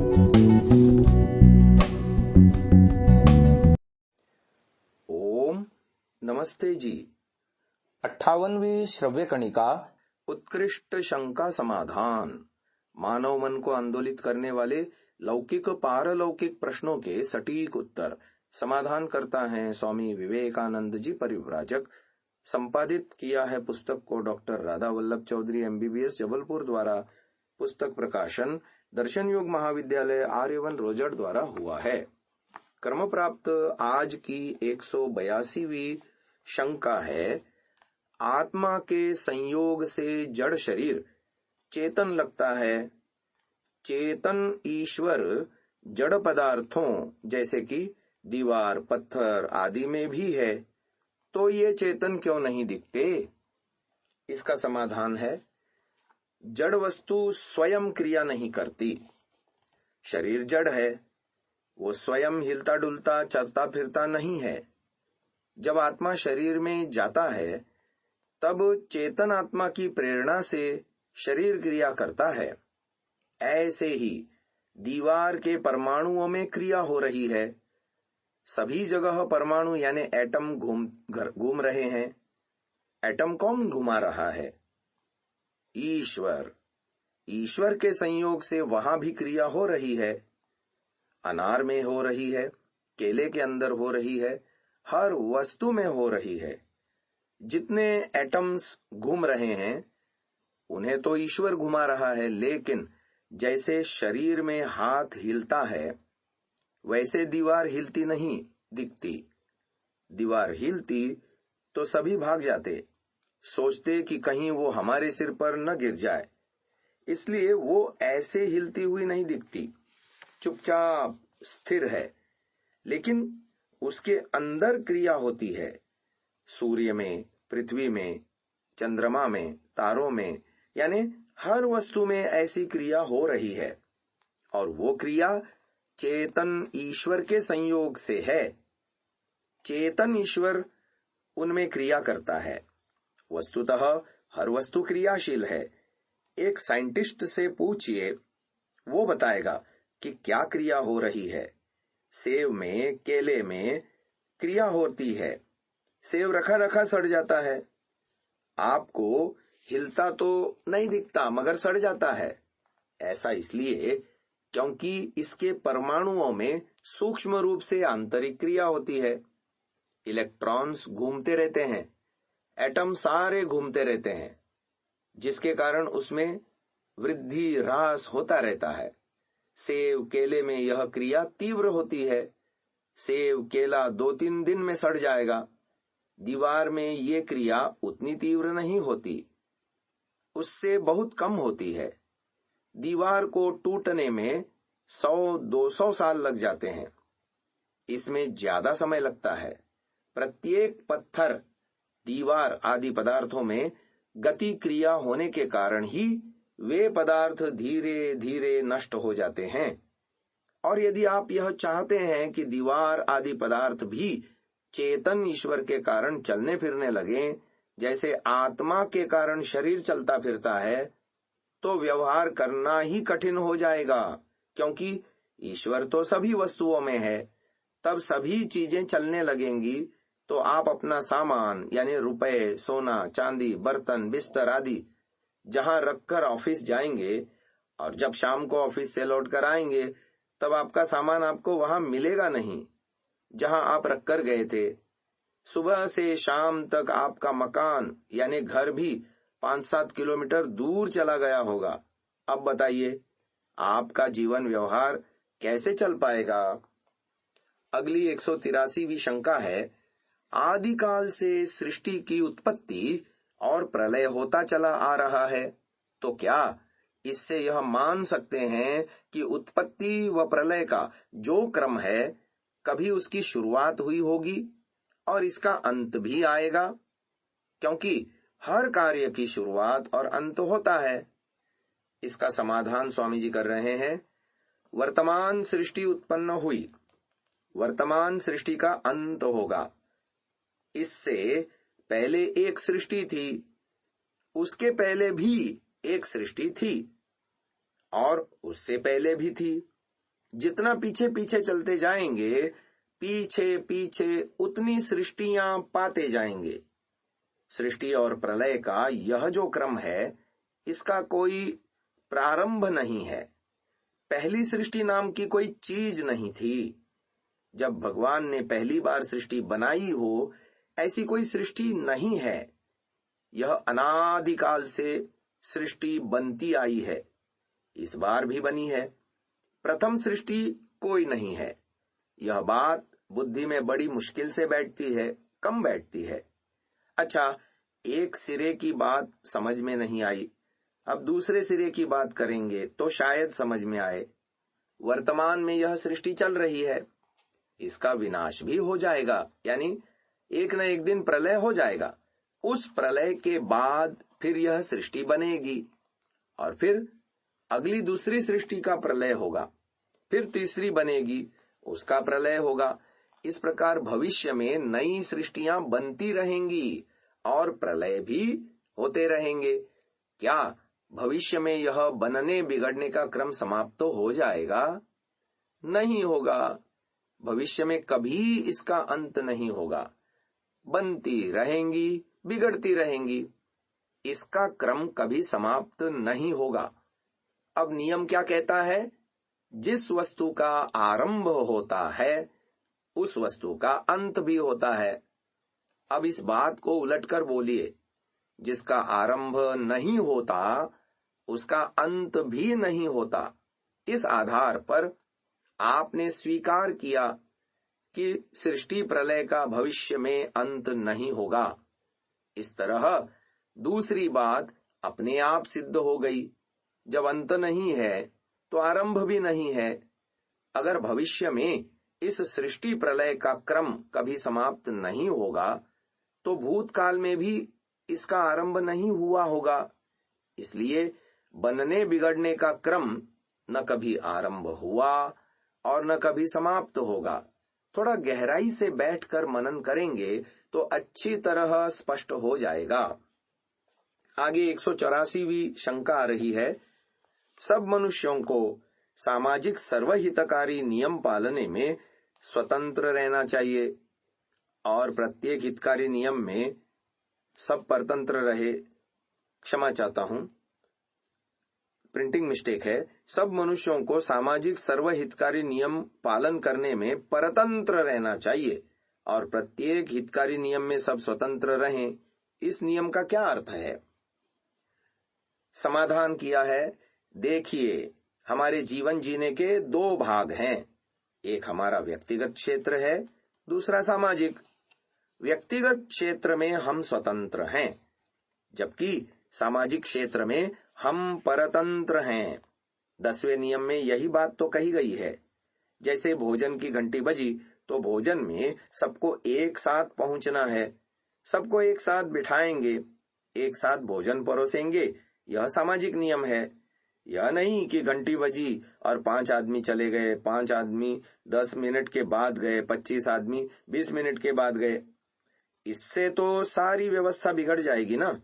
ओम नमस्ते जी। 58वीं श्रव्य कणिका उत्कृष्ट शंका समाधान। मानव मन को आंदोलित करने वाले लौकिक पारलौकिक प्रश्नों के सटीक उत्तर समाधान करता है स्वामी विवेकानंद जी परिव्राजक। संपादित किया है पुस्तक को डॉक्टर राधा वल्लभ चौधरी MBBS जबलपुर द्वारा। पुस्तक प्रकाशन दर्शन योग महाविद्यालय आर्यवन रोजड़ द्वारा हुआ है। कर्म प्राप्त आज की 182वीं शंका है, आत्मा के संयोग से जड़ शरीर चेतन लगता है। चेतन ईश्वर जड़ पदार्थों जैसे कि दीवार पत्थर आदि में भी है, तो ये चेतन क्यों नहीं दिखते? इसका समाधान है, जड़ वस्तु स्वयं क्रिया नहीं करती। शरीर जड़ है, वो स्वयं हिलता डुलता चलता फिरता नहीं है। जब आत्मा शरीर में जाता है तब चेतन आत्मा की प्रेरणा से शरीर क्रिया करता है। ऐसे ही दीवार के परमाणुओं में क्रिया हो रही है। सभी जगह परमाणु यानी एटम घूम रहे हैं। एटम कौन घुमा रहा है? ईश्वर। ईश्वर के संयोग से वहां भी क्रिया हो रही है। अनार में हो रही है, केले के अंदर हो रही है, हर वस्तु में हो रही है। जितने एटम्स घूम रहे हैं उन्हें तो ईश्वर घुमा रहा है, लेकिन जैसे शरीर में हाथ हिलता है वैसे दीवार हिलती नहीं दिखती। दीवार हिलती तो सभी भाग जाते, सोचते कि कहीं वो हमारे सिर पर न गिर जाए, इसलिए वो ऐसे हिलती हुई नहीं दिखती, चुपचाप स्थिर है। लेकिन उसके अंदर क्रिया होती है। सूर्य में, पृथ्वी में, चंद्रमा में, तारों में, यानी हर वस्तु में ऐसी क्रिया हो रही है, और वो क्रिया चेतन ईश्वर के संयोग से है। चेतन ईश्वर उनमें क्रिया करता है। वस्तुतः हर वस्तु क्रियाशील है। एक साइंटिस्ट से पूछिए, वो बताएगा कि क्या क्रिया हो रही है। सेब में, केले में क्रिया होती है। सेब रखा रखा सड़ जाता है। आपको हिलता तो नहीं दिखता मगर सड़ जाता है। ऐसा इसलिए क्योंकि इसके परमाणुओं में सूक्ष्म रूप से आंतरिक क्रिया होती है। इलेक्ट्रॉन्स घूमते रहते हैं, एटम सारे घूमते रहते हैं, जिसके कारण उसमें वृद्धि ह्रास होता रहता है। सेब केले में यह क्रिया तीव्र होती है। सेब केला 2-3 दिन में सड़ जाएगा। दीवार में ये क्रिया उतनी तीव्र नहीं होती, उससे बहुत कम होती है। दीवार को टूटने में 100-200 साल लग जाते हैं। इसमें ज्यादा समय लगता है। प्रत्येक पत्थर, दीवार आदि पदार्थों में गति क्रिया होने के कारण ही वे पदार्थ धीरे धीरे नष्ट हो जाते हैं। और यदि आप यह चाहते हैं कि दीवार आदि पदार्थ भी चेतन ईश्वर के कारण चलने फिरने लगे, जैसे आत्मा के कारण शरीर चलता फिरता है, तो व्यवहार करना ही कठिन हो जाएगा, क्योंकि ईश्वर तो सभी वस्तुओं में है। तब सभी चीजें चलने लगेंगी तो आप अपना सामान यानी रुपए, सोना, चांदी, बर्तन, बिस्तर आदि जहां रखकर ऑफिस जाएंगे, और जब शाम को ऑफिस से लौट कर आएंगे तब आपका सामान आपको वहां मिलेगा नहीं जहां आप रखकर गए थे। सुबह से शाम तक आपका मकान यानी घर भी 5-7 किलोमीटर दूर चला गया होगा। अब बताइए, आपका जीवन व्यवहार कैसे चल पाएगा? अगली 183वीं शंका है, आदिकाल से सृष्टि की उत्पत्ति और प्रलय होता चला आ रहा है, तो क्या इससे यह मान सकते हैं कि उत्पत्ति व प्रलय का जो क्रम है, कभी उसकी शुरुआत हुई होगी और इसका अंत भी आएगा? क्योंकि हर कार्य की शुरुआत और अंत होता है। इसका समाधान स्वामी जी कर रहे हैं। वर्तमान सृष्टि उत्पन्न हुई, वर्तमान सृष्टि का अंत होगा। इससे पहले एक सृष्टि थी, उसके पहले भी एक सृष्टि थी, और उससे पहले भी थी। जितना पीछे पीछे चलते जाएंगे, पीछे पीछे उतनी सृष्टियां पाते जाएंगे। सृष्टि और प्रलय का यह जो क्रम है, इसका कोई प्रारंभ नहीं है। पहली सृष्टि नाम की कोई चीज नहीं थी। जब भगवान ने पहली बार सृष्टि बनाई हो, ऐसी कोई सृष्टि नहीं है। यह अनादिकाल से सृष्टि बनती आई है, इस बार भी बनी है। प्रथम सृष्टि कोई नहीं है। यह बात बुद्धि में बड़ी मुश्किल से बैठती है, कम बैठती है। अच्छा, एक सिरे की बात समझ में नहीं आई, अब दूसरे सिरे की बात करेंगे तो शायद समझ में आए। वर्तमान में यह सृष्टि चल रही है, इसका विनाश भी हो जाएगा, यानी एक न एक दिन प्रलय हो जाएगा। उस प्रलय के बाद फिर यह सृष्टि बनेगी और फिर अगली दूसरी सृष्टि का प्रलय होगा, फिर तीसरी बनेगी, उसका प्रलय होगा। इस प्रकार भविष्य में नई सृष्टियां बनती रहेंगी और प्रलय भी होते रहेंगे। क्या भविष्य में यह बनने बिगड़ने का क्रम समाप्त तो हो जाएगा? नहीं होगा। भविष्य में कभी इसका अंत नहीं होगा। बनती रहेंगी, बिगड़ती रहेंगी, इसका क्रम कभी समाप्त नहीं होगा। अब नियम क्या कहता है? जिस वस्तु का आरंभ होता है, उस वस्तु का अंत भी होता है। अब इस बात को उलटकर बोलिए, जिसका आरंभ नहीं होता, उसका अंत भी नहीं होता। इस आधार पर आपने स्वीकार किया कि सृष्टि प्रलय का भविष्य में अंत नहीं होगा। इस तरह दूसरी बात अपने आप सिद्ध हो गई। जब अंत नहीं है तो आरंभ भी नहीं है। अगर भविष्य में इस सृष्टि प्रलय का क्रम कभी समाप्त नहीं होगा, तो भूतकाल में भी इसका आरंभ नहीं हुआ होगा। इसलिए बनने बिगड़ने का क्रम न कभी आरंभ हुआ और न कभी समाप्त होगा। थोड़ा गहराई से बैठकर मनन करेंगे तो अच्छी तरह स्पष्ट हो जाएगा। आगे 184वीं शंका आ रही है। सब मनुष्यों को सामाजिक सर्वहितकारी नियम पालने में स्वतंत्र रहना चाहिए और प्रत्येक हितकारी नियम में सब परतंत्र रहे। क्षमा चाहता हूं, प्रिंटिंग मिस्टेक है। सब मनुष्यों को सामाजिक सर्वहितकारी नियम पालन करने में परतंत्र रहना चाहिए और प्रत्येक हितकारी नियम में सब स्वतंत्र रहें। इस नियम का क्या अर्थ है? समाधान किया है। देखिए, हमारे जीवन जीने के दो भाग हैं। एक हमारा व्यक्तिगत क्षेत्र है, दूसरा सामाजिक। व्यक्तिगत क्षेत्र में हम स्वतंत्र हैं, जबकि सामाजिक क्षेत्र में हम परतंत्र हैं। 10वें नियम में यही बात तो कही गई है। जैसे भोजन की घंटी बजी तो भोजन में सबको एक साथ पहुंचना है, सबको एक साथ बिठाएंगे, एक साथ भोजन परोसेंगे। यह सामाजिक नियम है। यह नहीं कि घंटी बजी और 5 आदमी चले गए, 5 आदमी 10 मिनट के बाद गए, 25 आदमी 20 मिनट के बाद गए। इससे तो सारी व्यवस्था बिगड़ जाएगी ना।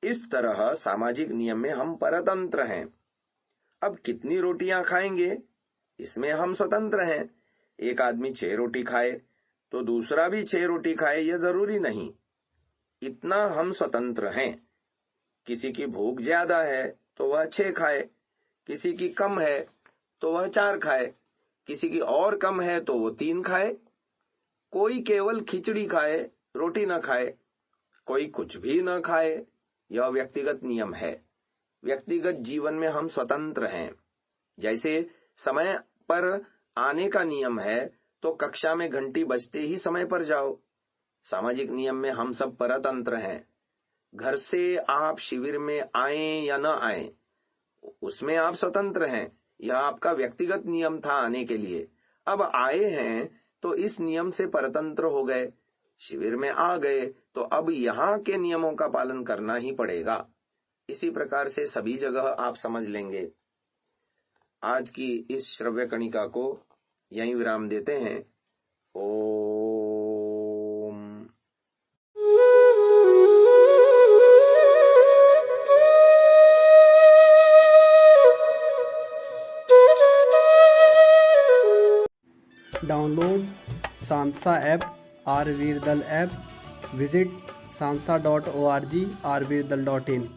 इस तरह सामाजिक नियम में हम परतंत्र हैं। अब कितनी रोटियां खाएंगे, इसमें हम स्वतंत्र हैं। एक आदमी 6 रोटी खाए तो दूसरा भी 6 रोटी खाए, यह जरूरी नहीं। इतना हम स्वतंत्र हैं। किसी की भूख ज्यादा है तो वह 6 खाए, किसी की कम है तो वह 4 खाए, किसी की और कम है तो वो 3 खाए। कोई केवल खिचड़ी खाए, रोटी न खाए, कोई कुछ भी न खाए। यह व्यक्तिगत नियम है। व्यक्तिगत जीवन में हम स्वतंत्र हैं। जैसे समय पर आने का नियम है तो कक्षा में घंटी बजते ही समय पर जाओ। सामाजिक नियम में हम सब परतंत्र हैं। घर से आप शिविर में आए या न आए, उसमें आप स्वतंत्र हैं। यह आपका व्यक्तिगत नियम था आने के लिए। अब आए हैं तो इस नियम से परतंत्र हो गए। शिविर में आ गए तो अब यहाँ के नियमों का पालन करना ही पड़ेगा। इसी प्रकार से सभी जगह आप समझ लेंगे। आज की इस श्रव्य कणिका को यहीं विराम देते हैं। ओम। डाउनलोड सांसा ऐप, आरवीरदल ऐप, विजिट sansa.org, rvirdal.in।